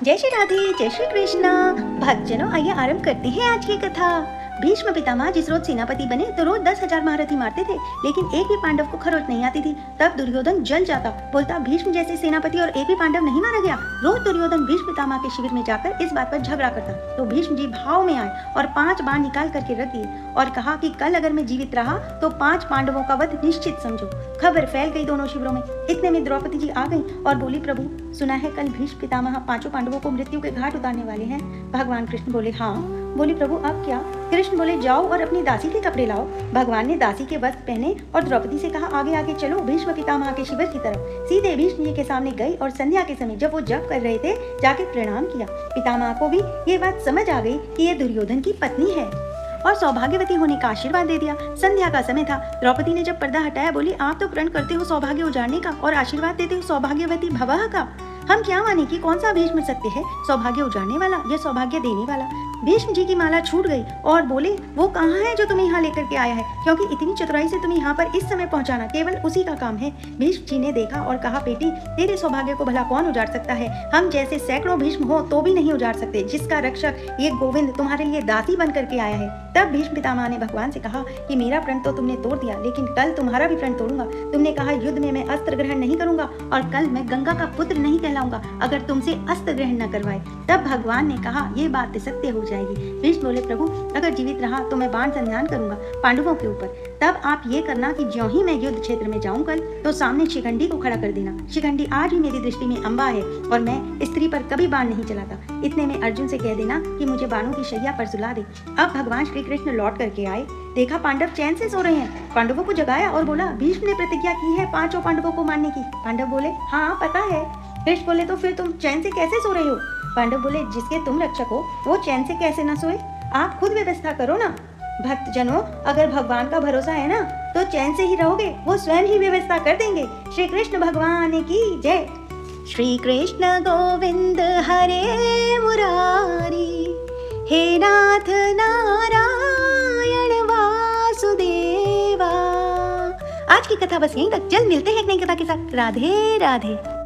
जय श्री राधे, जय श्री कृष्णा। भक्तजनों, आइए आरंभ करते हैं आज की कथा। भीष्म पितामह जिस रोज सेनापति बने तो रोज 10,000 महारथी मारते थे, लेकिन एक भी पांडव को खरोच नहीं आती थी। तब दुर्योधन जल जाता, बोलता भीष्म जैसे सेनापति और एक भी पांडव नहीं मारा गया। रोज दुर्योधन भीष्म पितामह के शिविर में जाकर इस बात पर झगड़ा करता। तो भीष्म जी भाव में आए और 5 बाण निकाल करके रख दिए और कहा कि कल अगर मैं जीवित रहा तो 5 पांडवों का वध निश्चित समझो। खबर फैल गई दोनों शिविरों में। इतने में द्रौपदी जी आ गई और बोली, प्रभु सुना है कल भीष्म पितामह 5 पांडवों को मृत्यु के घाट उतारने वाले हैं। भगवान कृष्ण बोले, हाँ। बोली, प्रभु अब क्या? कृष्ण बोले, जाओ और अपनी दासी के कपड़े लाओ। भगवान ने दासी के वस्त्र पहने और द्रौपदी से कहा, आगे आगे चलो भीष्म पितामह के शिविर की तरफ। सीधे भीष्म जी के सामने गई और संध्या के समय जब वो जप कर रहे थे जाके प्रणाम किया। पितामह को भी ये बात समझ आ गई कि ये दुर्योधन की पत्नी है और सौभाग्यवती होने का आशीर्वाद दे दिया। संध्या का समय था। द्रौपदी ने जब पर्दा हटाया बोली, आप तो प्रण करते हो सौभाग्य उजाड़ने का और आशीर्वाद देते हो सौभाग्यवती भवः का। हम क्या माने कि कौन सा भीष्म सत्य है, सौभाग्य उजाड़ने वाला या सौभाग्य देने वाला? भीष्म जी की माला छूट गई और बोले, वो कहाँ है जो तुम्हें यहाँ लेकर के आया है, क्योंकि इतनी चतुराई से तुम्हें यहाँ पर इस समय पहुँचाना केवल उसी का काम है। भीष्म जी ने देखा और कहा, बेटी तेरे सौभाग्य को भला कौन उजाड़ सकता है? हम जैसे सैकड़ों भीष्म हो तो भी नहीं उजाड़ सकते, जिसका रक्षक ये गोविंद तुम्हारे लिए दासी बन करके आया है। तब भीष्म पितामह ने भगवान से कहा कि मेरा प्रण तो तुमने तोड़ दिया, लेकिन कल तुम्हारा भी प्रण तोड़ूंगा। तुमने कहा युद्ध में मैं अस्त्र ग्रहण नहीं करूंगा और कल मैं गंगा का पुत्र नहीं कहलाऊंगा अगर तुमसे अस्त्र ग्रहण न करवाए। तब भगवान ने कहा, ये बात सत्य हो जाएगी। भीष्म बोले, प्रभु अगर जीवित रहा तो मैं बाण संधान करूंगा पांडवों के ऊपर। तब आप ये करना कि ज्यों ही मैं युद्ध क्षेत्र में जाऊं कल तो सामने शिखंडी को खड़ा कर देना। शिखंडी आज भी मेरी दृष्टि में अंबा है और मैं स्त्री पर कभी बाण नहीं चलाता। इतने में अर्जुन से कह देना कि मुझे बाणों की शैया पर सुला दे। अब भगवान श्री कृष्ण लौट करके आए, देखा पांडव चैन से सो रहे हैं। पांडवों को जगाया और बोला, भीष्म ने प्रतिज्ञा की है 5 पांडवों को मारने की। पांडव बोले, हाँ पता है। कृष्ण बोले, तो फिर तुम चैन से कैसे सो रहे हो? पांडव बोले, जिसके तुम रक्षक हो वो चैन से कैसे न सोए? आप खुद व्यवस्था करो ना। भक्तजनों, अगर भगवान का भरोसा है ना तो चैन से ही रहोगे, वो स्वयं ही व्यवस्था कर देंगे। श्री कृष्ण भगवान की जय। श्री कृष्ण गोविंद हरे मुरारी, हे नाथ नारायण वासुदेवा। आज की कथा बस यहीं तक। जल्द मिलते हैं एक नई कथा के साथ। राधे राधे।